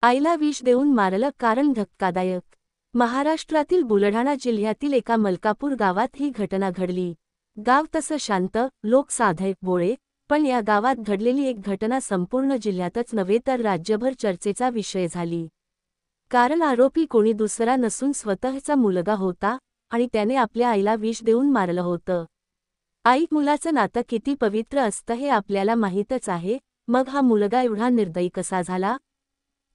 आईला विष देऊन मारलं कारण धक्कादायक। महाराष्ट्रातील बुलढाणा जिल्ह्यातील एका मलकापूर गावात ही घटना घडली। गाव तसं शांत, लोक साधे बोळे, पण या गावात घडलेली एक घटना संपूर्ण जिल्ह्यातच नव्हे तर राज्यभर चर्चेचा विषय झाली। कारण आरोपी कोणी दुसरा नसून स्वतःचा मुलगा होता आणि त्याने आपल्या आईला विष देऊन मारलं होतं। आई मुलाचं नातं किती पवित्र असतं हे आपल्याला माहीतच आहे, मग हा मुलगा एवढा निर्दयी कसा झाला?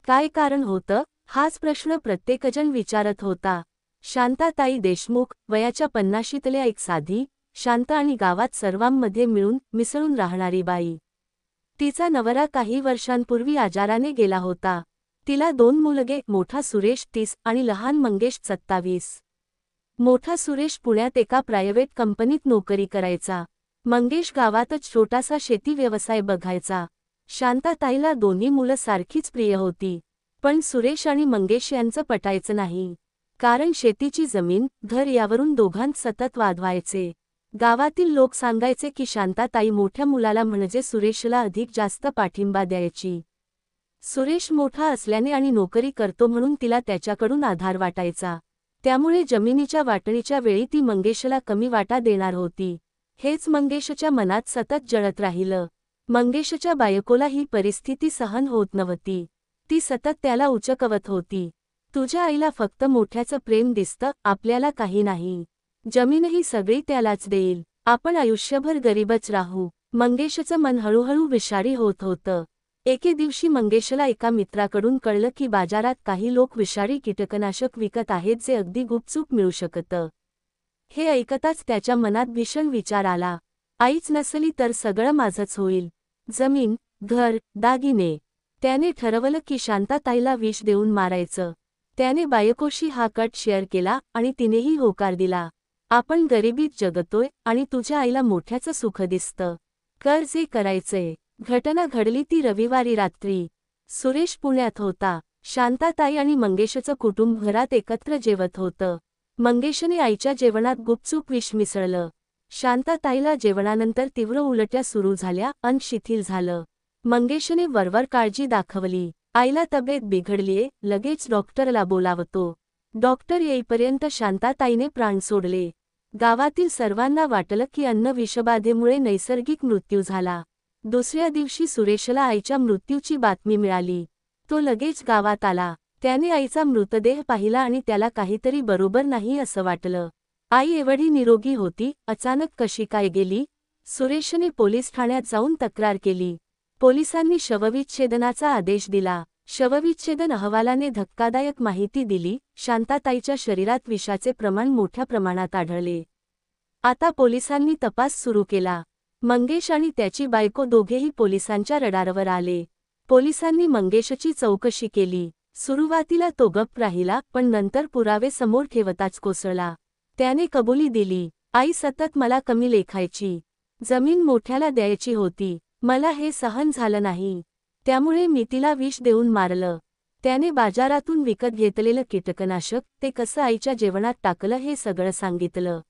काय कारण होतं? हाच प्रश्न प्रत्येकजण विचारत होता। शांताताई देशमुख, वयाच्या 50शीतल्या एक साधी, शांत आणि गावात सर्वांमध्ये मिसळून राहणारी बाई। तिचा नवरा काही वर्षांपूर्वी आजाराने गेला होता। तिला 2 मुलगे, मोठा सुरेश 30 आणि लहान मंगेश 27। मोठा सुरेश पुण्यात एका प्रायव्हेट कंपनीत नोकरी करायचा। मंगेश गावातच छोटासा शेती व्यवसाय बघायचा। शांताताईला दोन्ही मुलं सारखीच प्रिय होती, पण सुरेश आणि मंगेश यांचं पटायचं नाही। कारण शेतीची जमीन, घर यावरून दोघांत सतत वाद व्हायचे। गावातील लोक सांगायचे की शांताताई मोठ्या मुलाला म्हणजे सुरेशला अधिक जास्त पाठिंबा द्यायची। सुरेश मोठा असल्याने आणि नोकरी करतो म्हणून तिला त्याच्याकडून आधार वाटायचा। त्यामुळे जमिनीच्या वाटणीच्या वेळी ती मंगेशला कमी वाटा देणार होती। हेच मंगेशच्या मनात सतत जळत राहिलं। मंगेशच्या बायकोला ही परिस्थिती सहन होत नव्हती। ती सतत त्याला उचकवत होती, तुझ्या आईला फक्त मोठ्याचं प्रेम दिसतं, आपल्याला काही नाही। जमीनही सगळी त्यालाच देईल, आपण आयुष्यभर गरीबच राहू। मंगेशचं मन हळूहळू विषारी होत होतं। एके दिवशी मंगेशला एका मित्राकडून कळलं की बाजारात काही लोक विषारी कीटकनाशक विकत आहेत जे अगदी गुपचूप मिळू शकतं। हे ऐकताच त्याच्या मनात भीषण विचार आला, आईच नसली तर सगळं माझंच होईल, जमीन, घर, दागिने। त्याने ठरवलं की शांताताईला विष देऊन मारायचं। त्याने बायकोशी हा कट शेअर केला आणि तिनेही होकार दिला। आपण गरिबीत जगतोय आणि तुझ्या आईला मोठ्याचं सुख दिसतं, कर जे करायचंय। घटना घडली ती रविवारी रात्री। सुरेश पुण्यात होता। शांताताई आणि मंगेशचं कुटुंब घरात एकत्र जेवत होतं। मंगेशने आईच्या जेवणात गुपचूप विष मिसळलं। शांताताईला जेवणानंतर तीव्र उलट्या सुरू झाल्या, अन्न शिथिल झालं। मंगेशने वरवर काळजी दाखवली, आईला तब्येत बिघडलीये, लगेच डॉक्टरला बोलावतो। डॉक्टर येईपर्यंत शांताताईने प्राण सोडले। गावातील सर्वांना वाटलं की अन्न विषबाधेमुळे नैसर्गिक मृत्यू झाला। दुसऱ्या दिवशी सुरेशला आईच्या मृत्यूची बातमी मिळाली। तो लगेच गावात आला। त्याने आईचा मृतदेह पाहिला आणि त्याला काहीतरी बरोबर नाही असं वाटलं। आई एवढी निरोगी होती, अचानक कशी काय गेली? सुरेशने पोलीस ठाण्यात जाऊन तक्रार केली। पोलिसांनी शवविच्छेदनाचा आदेश दिला। शवविच्छेदन अहवालाने धक्कादायक माहिती दिली, शांताताईच्या शरीरात विषाचे प्रमाण मोठ्या प्रमाणात आढळले। आता पोलिसांनी तपास सुरू केला। मंगेश आणि त्याची बायको दोघेही पोलिसांच्या रडारवर आले। पोलिसांनी मंगेशची चौकशी केली। सुरुवातीला तो गप्प राहिला, पण नंतर पुरावे समोर ठेवताच कोसळला। त्याने कबुली दिली, आई सतत मला कमी लेखायची, जमीन मोठ्याला द्यायची होती, मला हे सहन झालं नाही, त्यामुळे मी तिला विष देऊन मारलं। त्याने बाजारातून विकत घेतलेलं कीटकनाशक ते कसं आईच्या जेवणात टाकलं हे सगळं सांगितलं।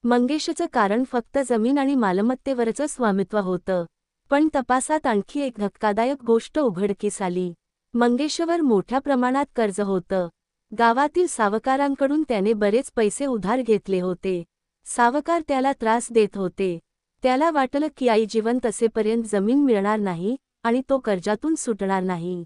मंगेशचं कारण फक्त जमीन आणि मालमत्तेवरचं स्वामित्व होतं, पण तपासात आणखी एक धक्कादायक गोष्ट उघडकीस आली। मंगेशवर मोठ्या प्रमाणात कर्ज होतं। गावातील सावकारांकडून त्याने बरेच पैसे उधार घेतले होते। सावकार त्याला त्रास देत होते। त्याला वाटलं की आई जिवंत असेपर्यंत जमीन मिळणार नाही आणि तो कर्जातून सुटणार नाही।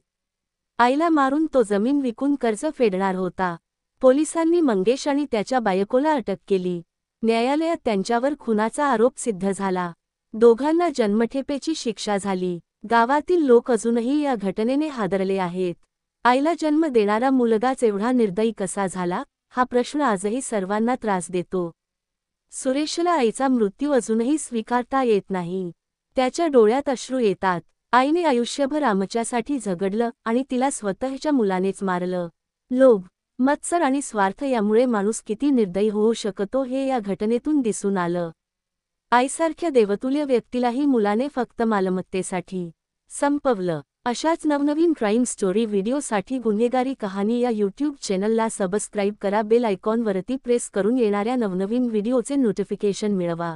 आईला मारून तो जमीन विकून कर्ज फेडणार होता। पोलिसांनी मंगेश आणि त्याच्या बायकोला अटक केली। न्यायालयात त्यांच्यावर खुनाचा आरोप सिद्ध झाला। दोघांना जन्मठेपेची शिक्षा झाली। गावातील लोक अजूनही या घटनेने हादरले आहेत। आईला जन्म देणारा मुलगाच एवढा निर्दयी कसा झाला, हा प्रश्न आजही सर्वांना त्रास देतो। सुरेशला आईचा मृत्यू अजूनही स्वीकारता येत नाही। त्याच्या डोळ्यात अश्रू येतात। आईने आयुष्यभर आमच्यासाठी झगडलं आणि तिला स्वतःच्या मुलानेच मारलं। लोभ, मत्सर आणि स्वार्थ यामुळे माणूस किती निर्दयी होऊ शकतो हे या घटनेतून दिसून आलं। आईसारख्या देवतुल्य व्यक्तीलाही मुलाने फक्त मालमत्तेसाठी संपवलं। अशाच नवनवीन क्राईम स्टोरी व्हिडिओसाठी गुन्हेगारी कहाणी या यूट्यूब चॅनलला सबस्क्राईब करा, बेल आयकॉनवरती प्रेस करून येणाऱ्या नवनवीन व्हिडिओचे नोटिफिकेशन मिळवा।